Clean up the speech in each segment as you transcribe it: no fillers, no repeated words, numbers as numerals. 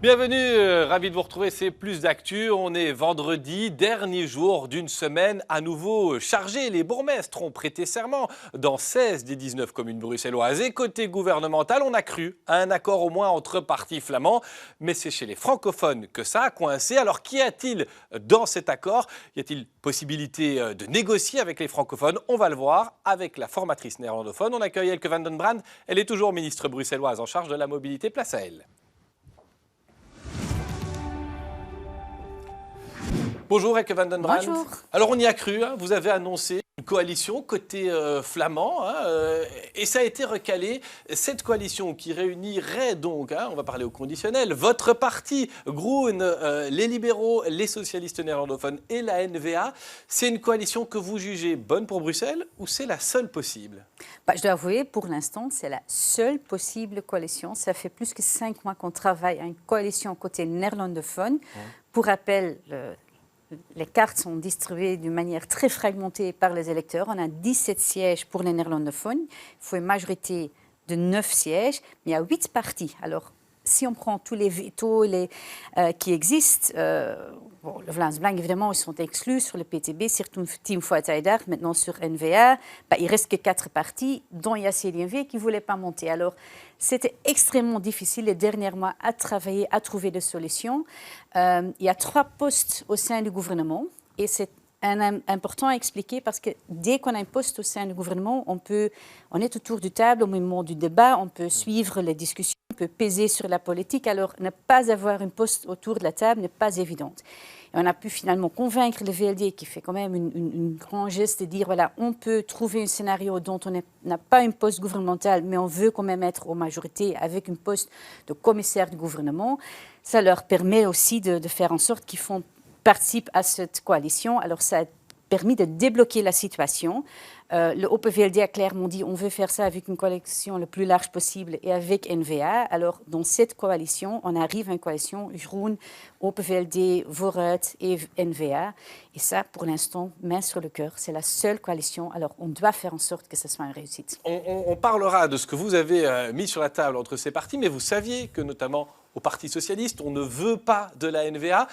Bienvenue, ravi de vous retrouver, c'est Plus d'actu. On est vendredi, dernier jour d'une semaine à nouveau chargée. Les bourgmestres ont prêté serment dans 16 des 19 communes bruxelloises. Et côté gouvernemental, on a cru à un accord au moins entre partis flamands. Mais c'est chez les francophones que ça a coincé. Alors qu'y a-t-il dans cet accord? Y a-t-il possibilité de négocier avec les francophones? On va le voir avec la formatrice néerlandophone. On accueille Elke van den Brand. Elle est toujours ministre bruxelloise en charge de la mobilité. Place à elle. Bonjour Elke van den Brand. Bonjour. Alors on y a cru, hein, vous avez annoncé une coalition côté flamand et ça a été recalé. Cette coalition qui réunirait donc, on va parler au conditionnel, votre parti, Groen, les libéraux, les socialistes néerlandophones et la NVA, c'est une coalition que vous jugez bonne pour Bruxelles ou c'est la seule possible? Je dois avouer, pour l'instant, c'est la seule possible coalition. Ça fait plus que 5 mois qu'on travaille à une coalition côté néerlandophone. Pour rappel, les cartes sont distribuées d'une manière très fragmentée par les électeurs. On a 17 sièges pour les néerlandophones. Il faut une majorité de 9 sièges, mais il y a 8 partis. Alors, si on prend tous les vétos qui existent, le Vlaams Belang, évidemment, ils sont exclus sur le PTB, sur Team Foytaïdar, maintenant sur NVA. Il ne reste que 4 partis, dont il y a CDMV qui ne voulaient pas monter. Alors, c'était extrêmement difficile les derniers mois à travailler, à trouver des solutions. Il y a 3 postes au sein du gouvernement et c'est important à expliquer parce que dès qu'on a un poste au sein du gouvernement, on est autour du table au moment du débat, on peut suivre les discussions, on peut peser sur la politique. Alors, ne pas avoir un poste autour de la table n'est pas évident. Et on a pu finalement convaincre le VLD qui fait quand même une grand geste de dire voilà, on peut trouver un scénario dont on n'a pas un poste gouvernemental, mais on veut quand même être aux majorités avec un poste de commissaire du gouvernement. Ça leur permet aussi de faire en sorte qu'ils participent à cette coalition. Alors, ça a permis de débloquer la situation. Le OPVLD a clairement dit on veut faire ça avec une coalition le plus large possible et avec NVA. Alors, dans cette coalition, on arrive à une coalition Groen, OPVLD, Vooruit et NVA. Et ça, pour l'instant, main sur le cœur, c'est la seule coalition. Alors, on doit faire en sorte que ce soit une réussite. On parlera de ce que vous avez mis sur la table entre ces partis, mais vous saviez que notamment au Parti socialiste, on ne veut pas de la NVA.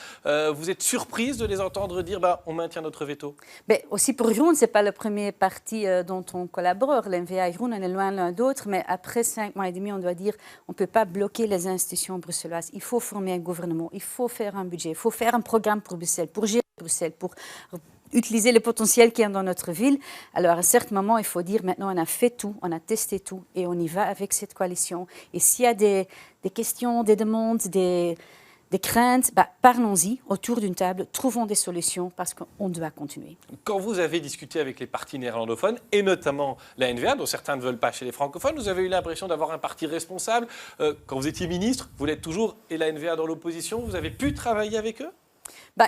Vous êtes surprise de les entendre dire on maintient notre veto? Mais aussi pour Groen, ce n'est pas le premier parti dont on collabore. L'NVA et Groen, on est loin l'un d'autre, mais après 5 mois et demi, on doit dire on ne peut pas bloquer les institutions bruxelloises. Il faut former un gouvernement, il faut faire un budget, il faut faire un programme pour Bruxelles, pour gérer Bruxelles, pour utiliser le potentiel qu'il y a dans notre ville. Alors, à un certain moment, il faut dire maintenant, on a fait tout, on a testé tout et on y va avec cette coalition. Et s'il y a des questions, des demandes, des craintes, parlons-y autour d'une table, trouvons des solutions parce qu'on doit continuer. Quand vous avez discuté avec les partis néerlandophones, et notamment la NVA, dont certains ne veulent pas chez les francophones, vous avez eu l'impression d'avoir un parti responsable. Quand vous étiez ministre, vous l'êtes toujours, et la NVA dans l'opposition, vous avez pu travailler avec eux?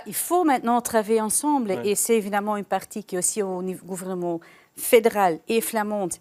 Il faut maintenant travailler ensemble et c'est évidemment une partie qui aussi au niveau gouvernement fédéral et flamande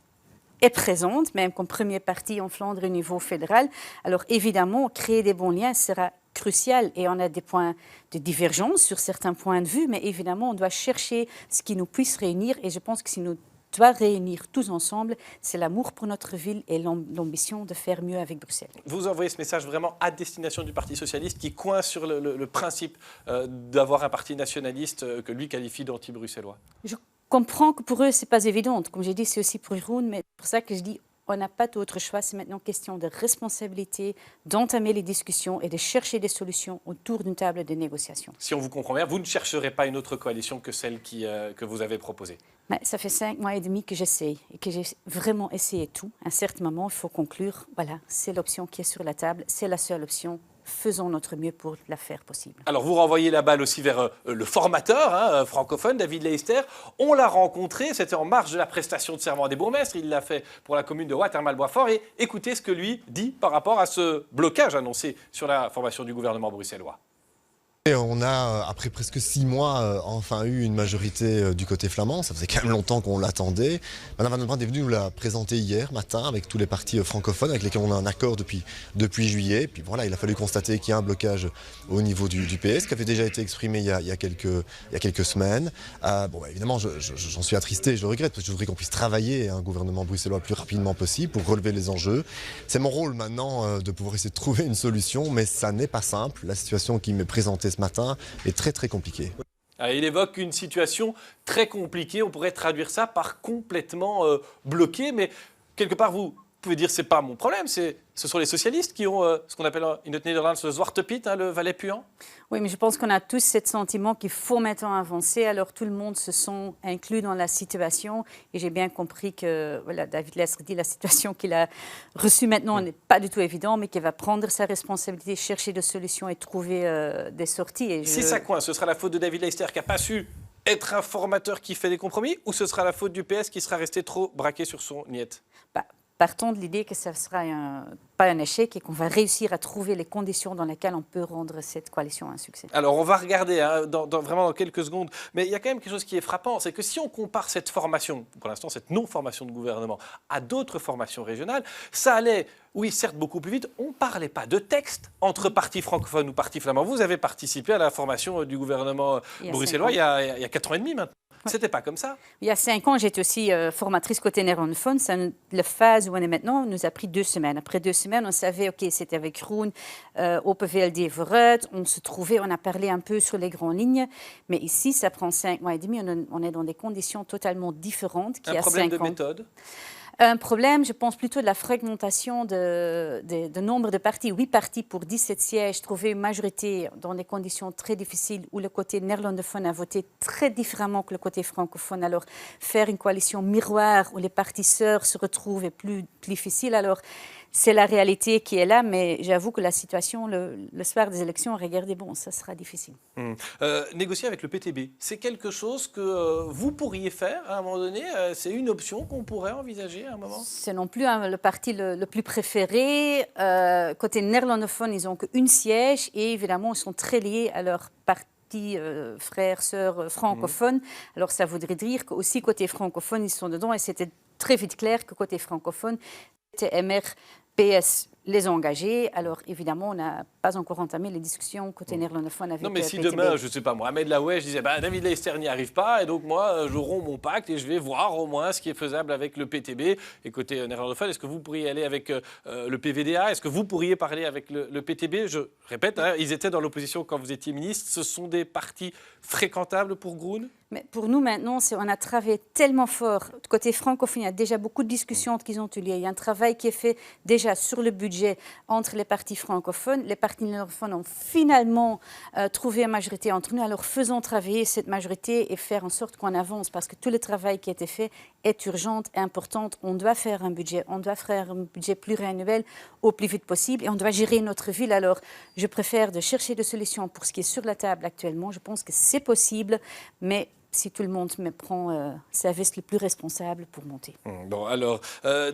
est présente, même comme premier parti en Flandre au niveau fédéral. Alors évidemment, créer des bons liens sera crucial et on a des points de divergence sur certains points de vue, mais évidemment, on doit chercher ce qui nous puisse réunir et je pense que si nous doit réunir tous ensemble, c'est l'amour pour notre ville et l'ambition de faire mieux avec Bruxelles. Vous envoyez ce message vraiment à destination du Parti socialiste qui coince sur le principe d'avoir un parti nationaliste que lui qualifie d'anti-bruxellois. Je comprends que pour eux, ce n'est pas évident. Comme j'ai dit, c'est aussi pour Groen, mais c'est pour ça que je dis on n'a pas d'autre choix. C'est maintenant question de responsabilité, d'entamer les discussions et de chercher des solutions autour d'une table de négociation. Si on vous comprend bien, vous ne chercherez pas une autre coalition que celle que vous avez proposée? Mais ça fait 5 mois et demi que j'essaye et que j'ai vraiment essayé tout. À un certain moment, il faut conclure. Voilà, c'est l'option qui est sur la table. C'est la seule option. Faisons notre mieux pour la faire possible. Alors, vous renvoyez la balle aussi vers le formateur francophone, David Leister. On l'a rencontré, c'était en marge de la prestation de serment des bourgmestres. Il l'a fait pour la commune de Watermal-Boisfort. Et écoutez ce que lui dit par rapport à ce blocage annoncé sur la formation du gouvernement bruxellois. Et on a, après presque 6 mois, enfin eu une majorité du côté flamand. Ça faisait quand même longtemps qu'on l'attendait. Madame Van den Brand est venue nous la présenter hier matin avec tous les partis francophones avec lesquels on a un accord depuis juillet. Puis voilà, il a fallu constater qu'il y a un blocage au niveau du PS qui avait déjà été exprimé il y a quelques semaines. Évidemment, j'en suis attristé, je le regrette parce que je voudrais qu'on puisse travailler un gouvernement bruxellois le plus rapidement possible pour relever les enjeux. C'est mon rôle maintenant de pouvoir essayer de trouver une solution, mais ça n'est pas simple. La situation qui m'est présentée ce matin est très très compliquée. Il évoque une situation très compliquée, on pourrait traduire ça par complètement bloqué, mais quelque part vous pouvez dire c'est pas mon problème, ce sont les socialistes qui ont ce qu'on appelle in het Nederlands le Zwarte Piet, le valet puant. Oui, mais je pense qu'on a tous ce sentiment qu'il faut maintenant avancer, alors tout le monde se sent inclus dans la situation. Et j'ai bien compris que, voilà, David Lestre dit la situation qu'il a reçue maintenant n'est pas du tout évidente, mais qu'il va prendre sa responsabilité, chercher des solutions et trouver des sorties. Si ça coince, ce sera la faute de David Leister qui n'a pas su être un formateur qui fait des compromis, ou ce sera la faute du PS qui sera resté trop braqué sur son niet? Partons de l'idée que ça ne sera pas un échec et qu'on va réussir à trouver les conditions dans lesquelles on peut rendre cette coalition un succès. Alors, on va regarder vraiment dans quelques secondes, mais il y a quand même quelque chose qui est frappant, c'est que si on compare cette formation, pour l'instant cette non-formation de gouvernement, à d'autres formations régionales, ça allait, oui, certes, beaucoup plus vite. On ne parlait pas de texte entre partis francophones ou partis flamands. Vous avez participé à la formation du gouvernement bruxellois il y a 4 ans et demi maintenant. Ouais. C'était pas comme ça. Il y a 5 ans, j'étais aussi formatrice côté néerlandophone. La phase où on est maintenant nous a pris 2 semaines. Après 2 semaines, on savait, OK, c'était avec Groen, Open VLD, Vooruit. On se trouvait, on a parlé un peu sur les grandes lignes. Mais ici, ça prend 5 mois et demi. On est dans des conditions totalement différentes qu'il y a 5 ans. Un problème de méthode? Un problème, je pense plutôt de la fragmentation de nombre de partis. 8 partis pour 17 sièges, trouver une majorité dans des conditions très difficiles où le côté néerlandophone a voté très différemment que le côté francophone. Alors, faire une coalition miroir où les partis sœurs se retrouvent est plus difficile. Alors, c'est la réalité qui est là, mais j'avoue que la situation, le soir des élections, regardez, bon, ça sera difficile. Négocier avec le PTB, c'est quelque chose que vous pourriez faire à un moment donné? C'est une option qu'on pourrait envisager à un moment? C'est non plus le parti le plus préféré. Côté néerlandophone, ils n'ont qu'un siège et évidemment, ils sont très liés à leur parti. Frères, sœurs francophones. Alors ça voudrait dire qu'aussi côté francophone, ils sont dedans et c'était très vite clair que côté francophone, c'était MR, PS les engager. Alors évidemment, on n'a pas encore entamé les discussions côté néerlandophone avec Non, mais si PTB. demain, je ne sais pas, Mohamed Laoueche disait David Leister n'y arrive pas et donc moi, je romps mon pacte et je vais voir au moins ce qui est faisable avec le PTB. Et côté néerlandophone, est-ce que vous pourriez aller avec le PVDA? Est-ce que vous pourriez parler avec le PTB? Je répète, ils étaient dans l'opposition quand vous étiez ministre. Ce sont des partis fréquentables pour Groen? Mais pour nous, maintenant, on a travaillé tellement fort. Côté francophone, il y a déjà beaucoup de discussions qui ont eu lieu. Il y a un travail qui est fait déjà sur le budget entre les partis francophones. Les partis néerlandophones ont finalement trouvé une majorité entre nous. Alors, faisons travailler cette majorité et faire en sorte qu'on avance parce que tout le travail qui a été fait est urgent et important. On doit faire un budget. On doit faire un budget pluriannuel au plus vite possible et on doit gérer notre ville. Alors, je préfère de chercher des solutions pour ce qui est sur la table actuellement. Je pense que c'est possible, mais si tout le monde me prend service le plus responsable pour monter. Bon, alors,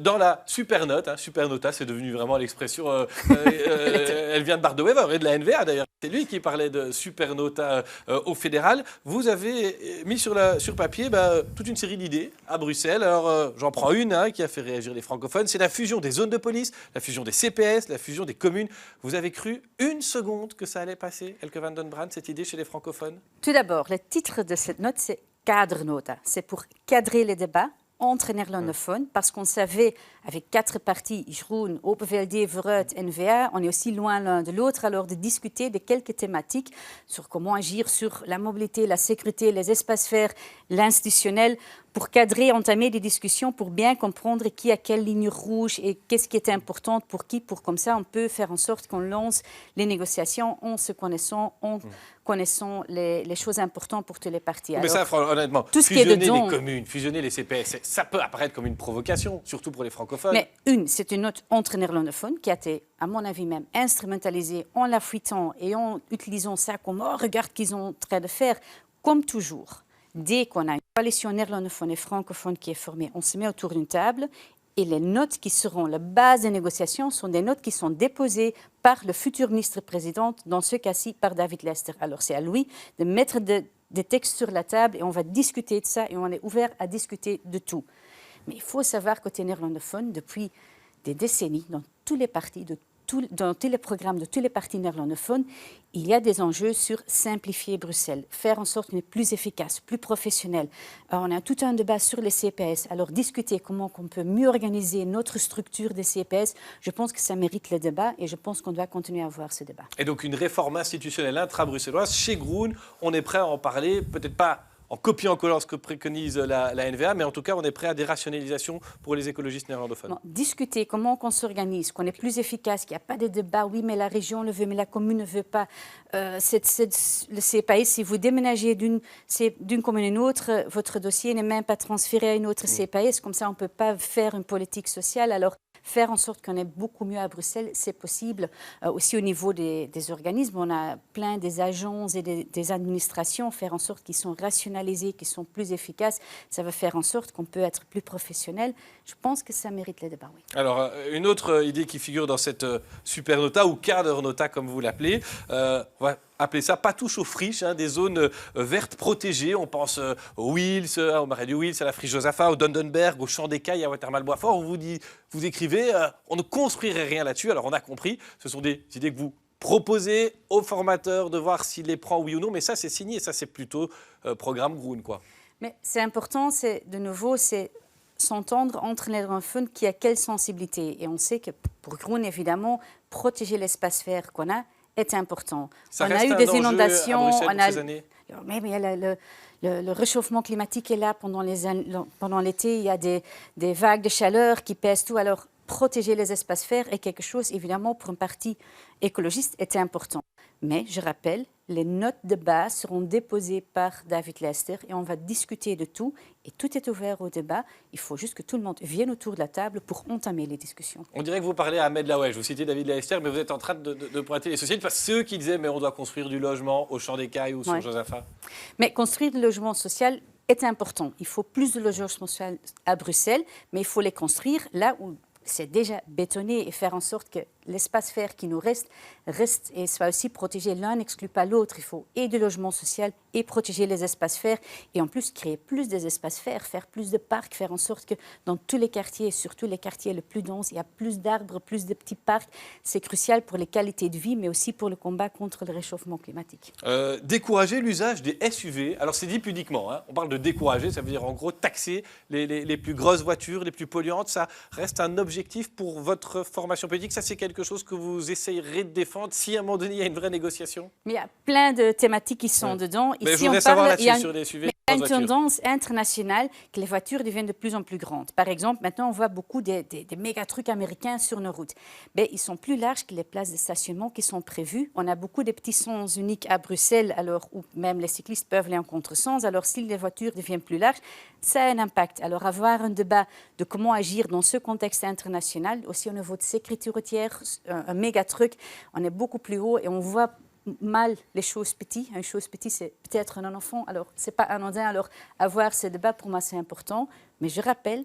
dans la Supernote, Supernota, c'est devenu vraiment l'expression, elle vient de Bart de Wever et de la NVA d'ailleurs. C'est lui qui parlait de Supernota au fédéral. Vous avez mis sur papier toute une série d'idées à Bruxelles. Alors, j'en prends une qui a fait réagir les francophones. C'est la fusion des zones de police, la fusion des CPS, la fusion des communes. Vous avez cru une seconde que ça allait passer, Elke Van den Brand, cette idée chez les francophones? Tout d'abord, le titre de cette note, c'est Cadernota. C'est pour cadrer les débats entre néerlandophones, parce qu'on savait, avec 4 partis, Groen, Open VLD, Vooruit, NVA, on est aussi loin l'un de l'autre, alors de discuter de quelques thématiques sur comment agir sur la mobilité, la sécurité, les espaces verts, l'institutionnel, pour cadrer, entamer des discussions, pour bien comprendre qui a quelle ligne rouge et qu'est-ce qui est important pour qui, pour comme ça on peut faire en sorte qu'on lance les négociations en se connaissant, en connaissant les choses importantes pour tous les partis. Mais ça, honnêtement, tout ce fusionner qui est dedans, les communes, fusionner les CPS, ça peut apparaître comme une provocation, surtout pour les francophones. Mais c'est une note entre néerlandophones qui a été, à mon avis même, instrumentalisée en la fuitant et en utilisant ça comme « oh, regarde qu'ils sont en train de faire ». Comme toujours, dès qu'on a une coalition néerlandophone et francophone qui est formée, on se met autour d'une table Et les notes qui seront la base des négociations sont des notes qui sont déposées par le futur ministre-président, dans ce cas-ci par David Lester. Alors c'est à lui de mettre des textes sur la table et on va discuter de ça et on est ouvert à discuter de tout. Mais il faut savoir, côté néerlandophone, depuis des décennies, dans tous les partis, dans tous les programmes de tous les partis néerlandophones, il y a des enjeux sur simplifier Bruxelles, faire en sorte qu'elle soit plus efficace, plus professionnelle. On a tout un débat sur les CPS. Alors discuter comment on peut mieux organiser notre structure des CPS, je pense que ça mérite le débat et je pense qu'on doit continuer à avoir ce débat. Et donc une réforme institutionnelle intra-bruxelloise, chez Groen, on est prêt à en parler, peut-être pas en copiant-collant ce que préconise la NVA, mais en tout cas, on est prêt à des rationalisations pour les écologistes néerlandophones. Non, discuter comment on s'organise, qu'on est plus efficace, qu'il n'y a pas de débat, oui, mais la région le veut, mais la commune ne veut pas. Le CPAS, si vous déménagez d'une commune à une autre, votre dossier n'est même pas transféré à une autre CPAS, comme ça on ne peut pas faire une politique sociale. Alors, faire en sorte qu'on ait beaucoup mieux à Bruxelles, c'est possible. Aussi au niveau des organismes, on a plein des agences et des administrations, faire en sorte qu'ils sont rationalisés, qu'ils sont plus efficaces. Ça va faire en sorte qu'on peut être plus professionnel. Je pense que ça mérite le débat, oui. Alors, une autre idée qui figure dans cette super nota, ou cadre nota comme vous l'appelez, on va appeler ça pas touche aux friches, des zones vertes protégées. On pense au Wils, au Marais du Wils, à la friche Josaphat, au Dondenberg, au Champ des Cailles, à Watermal-Boisfort. Vous écrivez, on ne construirait rien là-dessus. Alors on a compris, ce sont des idées que vous proposez aux formateurs de voir s'ils les prend oui ou non. Mais ça, c'est signé, ça, c'est plutôt programme Groen, quoi. Mais c'est important, c'est s'entendre entre les néerlandophones qui a quelle sensibilité. Et on sait que pour Groen, évidemment, protéger l'espace vert qu'on a est important. Ça on reste a eu un des enjeu inondations, à Bruxelles pour ces années. Mais il y a le réchauffement climatique est là pendant l'été. Il y a des vagues de chaleur qui pèsent tout. Alors, protéger les espaces verts est quelque chose, évidemment, pour un parti écologiste, est important. Mais, je rappelle, les notes de base seront déposées par David Lester et on va discuter de tout. Et tout est ouvert au débat. Il faut juste que tout le monde vienne autour de la table pour entamer les discussions. On dirait que vous parlez à Ahmed Laoueche. Vous citez David Lester, mais vous êtes en train de pointer les sociétés. Parce que ceux qui disaient mais on doit construire du logement au Champ des Cailles ou sur Josaphat. Mais construire du logement social est important. Il faut plus de logements sociaux à Bruxelles, mais il faut les construire là où c'est déjà bétonné et faire en sorte que l'espace vert qui nous reste et soit aussi protégé. L'un n'exclut pas l'autre. Il faut et du logement social et protéger les espaces verts et en plus créer plus des espaces verts, faire plus de parcs, faire en sorte que dans tous les quartiers, surtout les quartiers les plus denses, il y a plus d'arbres, plus de petits parcs. C'est crucial pour les qualités de vie, mais aussi pour le combat contre le réchauffement climatique. Décourager l'usage des SUV. Alors c'est dit pudiquement, on parle de décourager, ça veut dire en gros taxer les plus grosses voitures, les plus polluantes. Ça reste un objectif pour votre formation politique. Ça, c'est quelque chose que vous essayerez de défendre si à un moment donné il y a une vraie négociation? Mais il y a plein de thématiques qui sont dedans. Mais je voudrais savoir là-dessus sur les SUV. Il y a une tendance internationale que les voitures deviennent de plus en plus grandes. Par exemple, maintenant, on voit beaucoup des méga-trucks américains sur nos routes. Mais ils sont plus larges que les places de stationnement qui sont prévues. On a beaucoup de petits sens uniques à Bruxelles, alors où même les cyclistes peuvent aller en contresens. Alors, si les voitures deviennent plus larges, ça a un impact. Alors, avoir un débat de comment agir dans ce contexte international, aussi au niveau de sécurité routière, un méga-truck, on est beaucoup plus haut et on voit mal les choses petites. Une chose petite, c'est peut-être un enfant. Alors, ce n'est pas anodin. Alors, avoir ce débat, pour moi, c'est important. Mais je rappelle,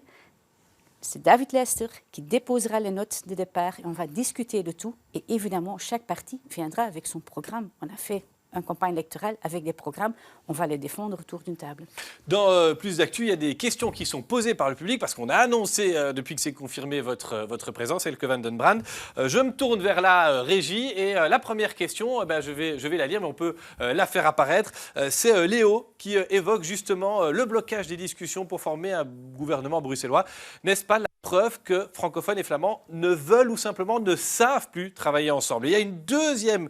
c'est David Lester qui déposera les notes de départ et on va discuter de tout. Et évidemment, chaque parti viendra avec son programme. On a fait une campagne électorale avec des programmes, on va les défendre autour d'une table. Dans Plus d'actu, il y a des questions qui sont posées par le public parce qu'on a annoncé, depuis que c'est confirmé, votre présence, Elke van den Brand. Je me tourne vers la régie et la première question, je vais la lire, mais on peut la faire apparaître. C'est Léo qui évoque justement le blocage des discussions pour former un gouvernement bruxellois. N'est-ce pas la preuve que francophones et flamands ne veulent ou simplement ne savent plus travailler ensemble? Et il y a une deuxième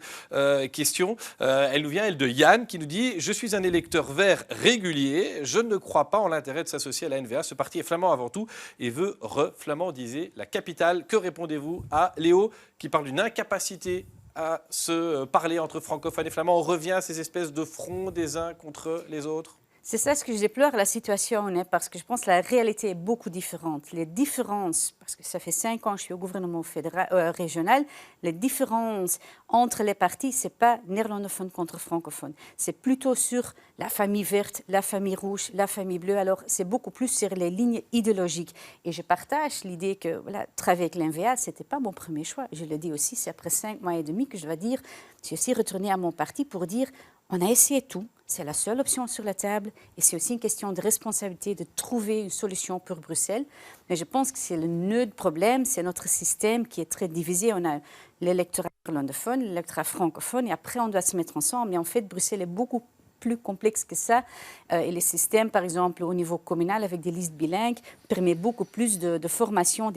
question. Elle nous vient, elle, de Yann, qui nous dit « Je suis un électeur vert régulier. Je ne crois pas en l'intérêt de s'associer à la NVA. Ce parti est flamand avant tout et veut reflamandiser la capitale. » Que répondez-vous à Léo, qui parle d'une incapacité à se parler entre francophones et flamands? On revient à ces espèces de fronts des uns contre les autres? C'est ça ce que je déplore, la situation, parce que je pense que la réalité est beaucoup différente. Les différences, parce que ça fait 5 ans que je suis au gouvernement régional, les différences entre les partis, ce n'est pas néerlandophone contre francophone. C'est plutôt sur la famille verte, la famille rouge, la famille bleue. Alors, c'est beaucoup plus sur les lignes idéologiques. Et je partage l'idée que voilà, travailler avec l'NVA, ce n'était pas mon premier choix. Je le dis aussi, c'est après 5 mois et demi que je dois dire, je suis aussi retournée à mon parti pour dire, on a essayé tout. C'est la seule option sur la table et c'est aussi une question de responsabilité de trouver une solution pour Bruxelles. Mais je pense que c'est le nœud de problème, c'est notre système qui est très divisé. On a l'électorat néerlandophone, l'électorat francophone et après on doit se mettre ensemble. Mais en fait, Bruxelles est beaucoup plus complexe que ça. Et le système, par exemple, au niveau communal avec des listes bilingues, permet beaucoup plus de formation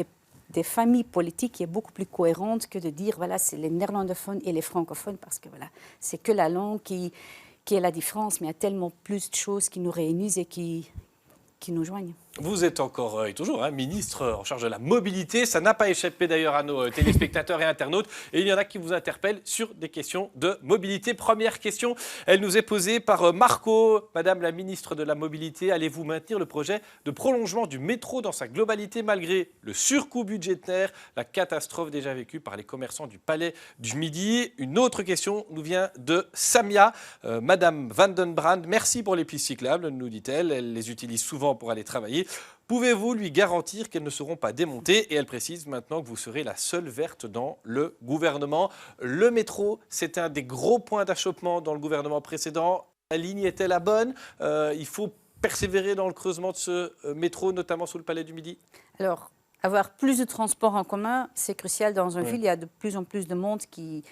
des familles politiques qui est beaucoup plus cohérente que de dire, voilà, c'est les néerlandophones et les francophones parce que voilà, c'est que la langue qui est la différence, mais il y a tellement plus de choses qui nous réunissent et qui nous joignent. Vous êtes encore et toujours ministre en charge de la mobilité. Ça n'a pas échappé d'ailleurs à nos téléspectateurs et internautes. Et il y en a qui vous interpellent sur des questions de mobilité. Première question, elle nous est posée par Marco. Madame la ministre de la Mobilité, allez-vous maintenir le projet de prolongement du métro dans sa globalité malgré le surcoût budgétaire, la catastrophe déjà vécue par les commerçants du Palais du Midi? Une autre question nous vient de Samia. Madame Van den Brand, merci pour les pistes cyclables, nous dit-elle. Elle les utilise souvent pour aller travailler. Pouvez-vous lui garantir qu'elles ne seront pas démontées? Et elle précise maintenant que vous serez la seule verte dans le gouvernement. Le métro, c'était un des gros points d'achoppement dans le gouvernement précédent. La ligne était la bonne. Il faut persévérer dans le creusement de ce métro, notamment sous le Palais du Midi. Alors, avoir plus de transports en commun, c'est crucial dans une ville. Il y a de plus en plus de monde qui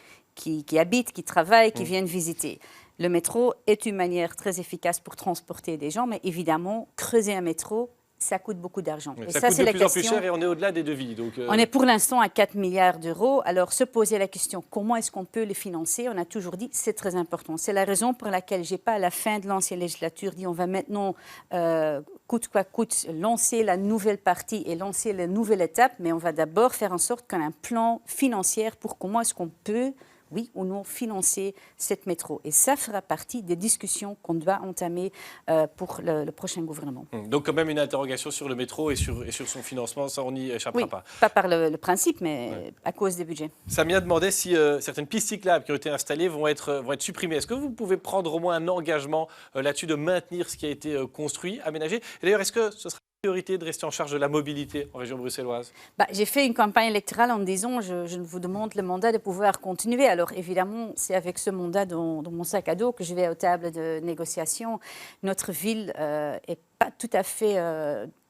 habitent, qui travaillent, qui viennent visiter. Le métro est une manière très efficace pour transporter des gens, mais évidemment, creuser un métro, ça coûte beaucoup d'argent. Et ça coûte de plus en plus cher et on est au-delà des devis. Donc On est pour l'instant à 4 milliards d'euros. Alors, se poser la question, comment est-ce qu'on peut les financer? On a toujours dit, c'est très important. C'est la raison pour laquelle je n'ai pas, à la fin de l'ancienne législature, dit on va maintenant, coûte quoi coûte, lancer la nouvelle partie et lancer la nouvelle étape, mais on va d'abord faire en sorte qu'on ait un plan financier pour comment est-ce qu'on peut, oui ou non, financer cette métro. Et ça fera partie des discussions qu'on doit entamer pour le prochain gouvernement. Donc quand même une interrogation sur le métro et sur son financement, ça on n'y échappera pas. Pas par le principe, mais à cause des budgets. Samia demandait si certaines pistes cyclables qui ont été installées vont être supprimées. Est-ce que vous pouvez prendre au moins un engagement là-dessus de maintenir ce qui a été construit, aménagé? Et d'ailleurs, est-ce que ce sera priorité de rester en charge de la mobilité en région bruxelloise? J'ai fait une campagne électorale en disant je vous demande le mandat de pouvoir continuer. Alors évidemment, c'est avec ce mandat dans mon sac à dos que je vais aux tables de négociation. Notre ville n'est pas tout à fait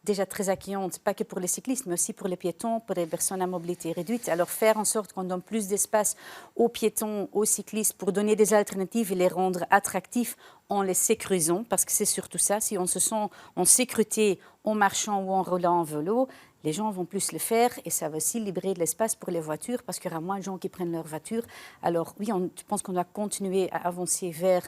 déjà très accueillante, pas que pour les cyclistes, mais aussi pour les piétons, pour les personnes à mobilité réduite. Alors faire en sorte qu'on donne plus d'espace aux piétons, aux cyclistes, pour donner des alternatives et les rendre attractifs en les sécurisant, parce que c'est surtout ça. Si on se sent en sécurité en marchant ou en roulant en vélo, les gens vont plus le faire et ça va aussi libérer de l'espace pour les voitures parce qu'il y aura moins de gens qui prennent leur voiture. Alors oui, je pense qu'on doit continuer à avancer vers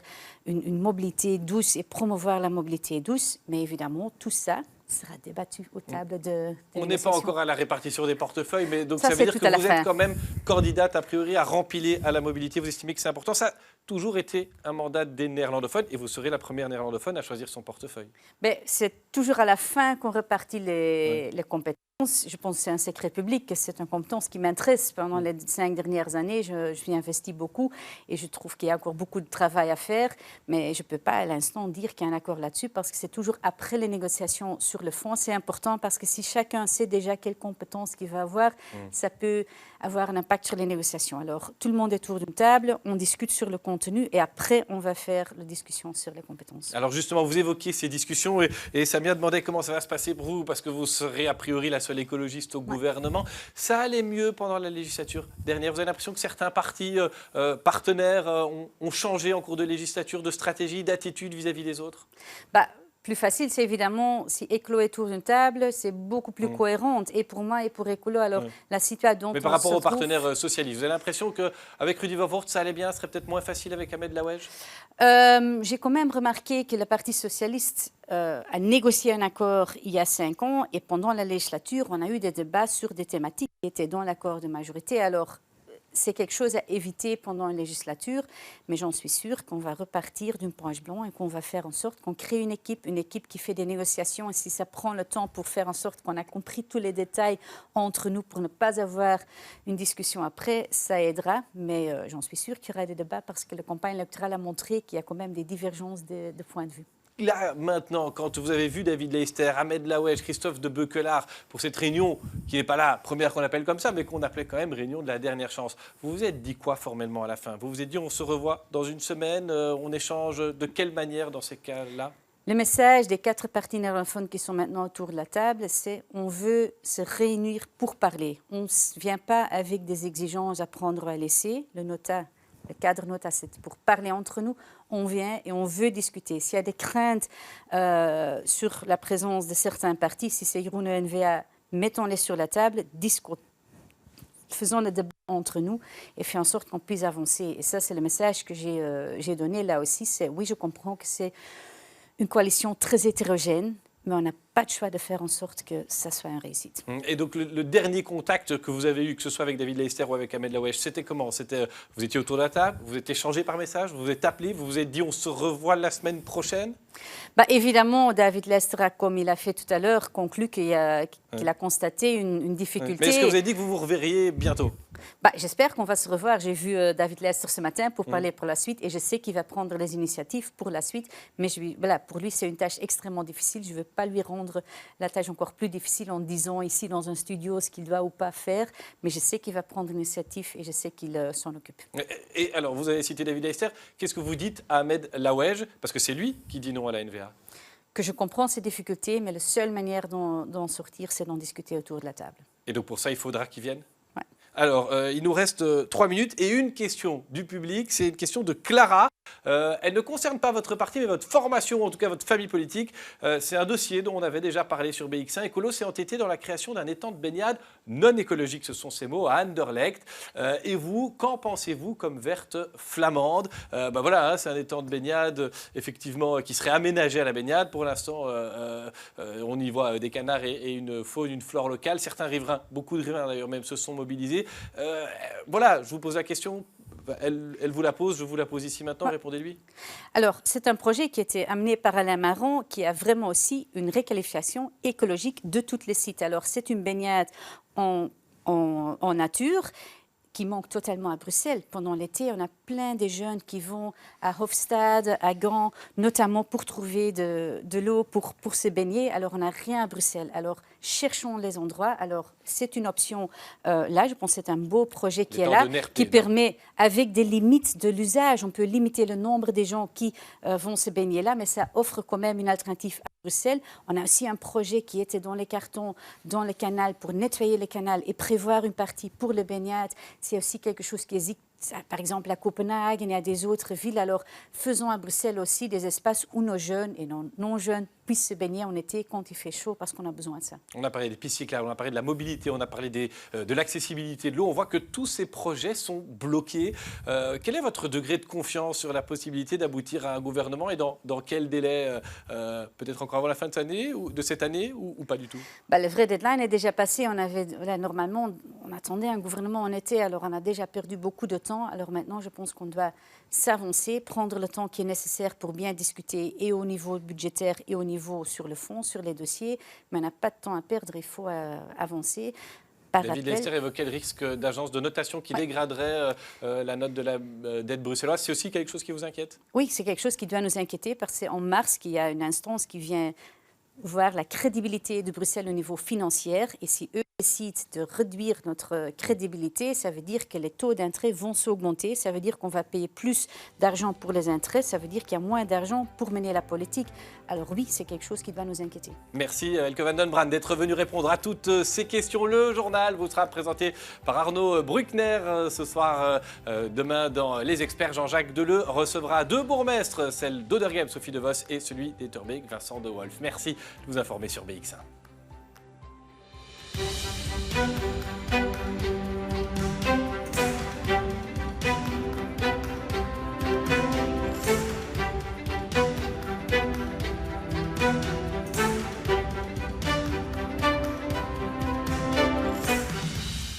une mobilité douce et promouvoir la mobilité douce, mais évidemment, tout ça sera débattu aux tables de On n'est pas encore à la répartition des portefeuilles, mais donc ça veut dire tout que vous êtes quand même candidate a priori à rempiler à la mobilité. Vous estimez que c'est important. Ça a toujours été un mandat des néerlandophones et vous serez la première néerlandophone à choisir son portefeuille. Mais c'est toujours à la fin qu'on répartit les compétences. Je pense que c'est un secret public, que c'est une compétence qui m'intéresse. Pendant les 5 dernières années, je m'y investis beaucoup et je trouve qu'il y a encore beaucoup de travail à faire. Mais je ne peux pas à l'instant dire qu'il y a un accord là-dessus parce que c'est toujours après les négociations sur le fond. C'est important parce que si chacun sait déjà quelles compétences il va avoir, ça peut avoir un impact sur les négociations. Alors, tout le monde est autour d'une table, on discute sur le contenu et après, on va faire la discussion sur les compétences. Alors justement, vous évoquiez ces discussions et Samia demandait comment ça va se passer pour vous parce que vous serez a priori la seule écologiste au gouvernement. Ça allait mieux pendant la législature dernière. Vous avez l'impression que certains partis partenaires ont changé en cours de législature de stratégie, d'attitude vis-à-vis des autres? Plus facile, c'est évidemment, si Écolo est autour d'une table, c'est beaucoup plus cohérente, et pour moi et pour Écolo. Alors, la situation dont mais par rapport aux partenaires socialistes, vous avez l'impression qu'avec Rudy Verwoerd, ça allait bien, ce serait peut-être moins facile avec Ahmed Laouedj? J'ai quand même remarqué que le Parti socialiste a négocié un accord il y a 5 ans, et pendant la législature, on a eu des débats sur des thématiques qui étaient dans l'accord de majorité. Alors, c'est quelque chose à éviter pendant une législature, mais j'en suis sûre qu'on va repartir d'une page blanche et qu'on va faire en sorte qu'on crée une équipe qui fait des négociations. Et si ça prend le temps pour faire en sorte qu'on a compris tous les détails entre nous pour ne pas avoir une discussion après, ça aidera. Mais j'en suis sûre qu'il y aura des débats parce que la campagne électorale a montré qu'il y a quand même des divergences de points de vue. Là, maintenant, quand vous avez vu David Leyster, Ahmed Laouedj, Christophe de Beuquelaar pour cette réunion, qui n'est pas la première qu'on appelle comme ça, mais qu'on appelait quand même réunion de la dernière chance, vous vous êtes dit quoi formellement à la fin? Vous vous êtes dit on se revoit dans une semaine, on échange de quelle manière dans ces cas-là? Le message des 4 partis néerlandophones qui sont maintenant autour de la table, c'est on veut se réunir pour parler. On ne vient pas avec des exigences à prendre ou à laisser. Le cadre nota, c'est pour parler entre nous. On vient et on veut discuter. S'il y a des craintes sur la présence de certains partis, si c'est Jeroen N-VA, mettons-les sur la table, faisons le débat entre nous et faisons en sorte qu'on puisse avancer. Et ça, c'est le message que j'ai donné là aussi. C'est oui, je comprends que c'est une coalition très hétérogène, mais on n'a pas de choix de faire en sorte que ça soit une réussite. Et donc le dernier contact que vous avez eu, que ce soit avec David Leyster ou avec Ahmed Laouedj, c'était comment? Vous étiez autour de la table, vous êtes échangé par message, vous vous êtes appelé, vous vous êtes dit on se revoit la semaine prochaine? Évidemment, David Leyster, comme il a fait tout à l'heure, conclut qu'il a constaté une difficulté. Mais est-ce que vous avez dit que vous vous reverriez bientôt? J'espère qu'on va se revoir. J'ai vu David Leyster ce matin pour parler pour la suite et je sais qu'il va prendre les initiatives pour la suite. Mais pour lui, c'est une tâche extrêmement difficile. Je ne veux pas lui rendre la tâche encore plus difficile en disant ici dans un studio ce qu'il doit ou pas faire. Mais je sais qu'il va prendre l'initiative et je sais qu'il s'en occupe. Et alors, vous avez cité David Leyster. Qu'est-ce que vous dites à Ahmed Laouedj? Parce que c'est lui qui dit non à la NVA. Que je comprends ces difficultés, mais la seule manière d'en sortir, c'est d'en discuter autour de la table. Et donc pour ça, il faudra qu'il vienne? Ouais. Alors, il nous reste 3 minutes et une question du public. C'est une question de Clara. Elle ne concerne pas votre parti, mais votre formation, en tout cas votre famille politique. C'est un dossier dont on avait déjà parlé sur BX1. Écolo s'est entêté dans la création d'un étang de baignade non écologique, ce sont ces mots, à Anderlecht. Et vous, qu'en pensez-vous comme verte flamande? Voilà, c'est un étang de baignade, effectivement, qui serait aménagé à la baignade. Pour l'instant, on y voit des canards et une faune, une flore locale. Certains riverains, beaucoup de riverains d'ailleurs même, se sont mobilisés. Voilà, je vous pose la question. Elle vous la pose, je vous la pose ici maintenant, répondez-lui. Alors, c'est un projet qui a été amené par Alain Marron, qui a vraiment aussi une réqualification écologique de tous les sites. Alors, c'est une baignade en nature qui manque totalement à Bruxelles. Pendant l'été, on a plein de jeunes qui vont à Hofstade, à Gand, notamment pour trouver de l'eau pour se baigner. Alors, on n'a rien à Bruxelles. Alors, cherchons les endroits. Alors, c'est une option. Là, je pense que c'est un beau projet qui est là, qui permet, avec des limites de l'usage, on peut limiter le nombre des gens qui vont se baigner là, mais ça offre quand même une alternative à Bruxelles. On a aussi un projet qui était dans les cartons, dans le canal, pour nettoyer le canal et prévoir une partie pour le baignade. C'est aussi quelque chose qui existe, par exemple, à Copenhague et à des autres villes. Alors, faisons à Bruxelles aussi des espaces où nos jeunes et nos non-jeunes puissent se baigner en été quand il fait chaud, parce qu'on a besoin de ça. On a parlé des pistes cyclables, on a parlé de la mobilité, on a parlé de l'accessibilité de l'eau. On voit que tous ces projets sont bloqués. Quel est votre degré de confiance sur la possibilité d'aboutir à un gouvernement et dans quel délai? Peut-être encore avant la fin de cette année ou pas du tout? Le vrai deadline est déjà passé. Normalement, on attendait un gouvernement en été, alors on a déjà perdu beaucoup de temps. Alors maintenant, je pense qu'on doit s'avancer, prendre le temps qui est nécessaire pour bien discuter et au niveau budgétaire et au niveau sur le fond, sur les dossiers. Mais on n'a pas de temps à perdre, il faut avancer. David Leyster évoquait le risque d'agence de notation qui dégraderait la note de la dette bruxelloise. C'est aussi quelque chose qui vous inquiète? Oui, c'est quelque chose qui doit nous inquiéter parce que c'est en mars qu'il y a une instance qui vient voir la crédibilité de Bruxelles au niveau financier. Et si eux décident de réduire notre crédibilité, ça veut dire que les taux d'intérêt vont s'augmenter. Ça veut dire qu'on va payer plus d'argent pour les intérêts. Ça veut dire qu'il y a moins d'argent pour mener la politique. Alors oui, c'est quelque chose qui doit nous inquiéter. Merci Elke van den Brand d'être venu répondre à toutes ces questions. Le journal vous sera présenté par Arnaud Bruckner ce soir. Demain, dans Les Experts, Jean-Jacques Deleu recevra 2 bourgmestres, celle d'Oderghem, Sophie De Vos, et celui d'Etterbeek, Vincent De Wolf. Merci de vous informer sur BX1.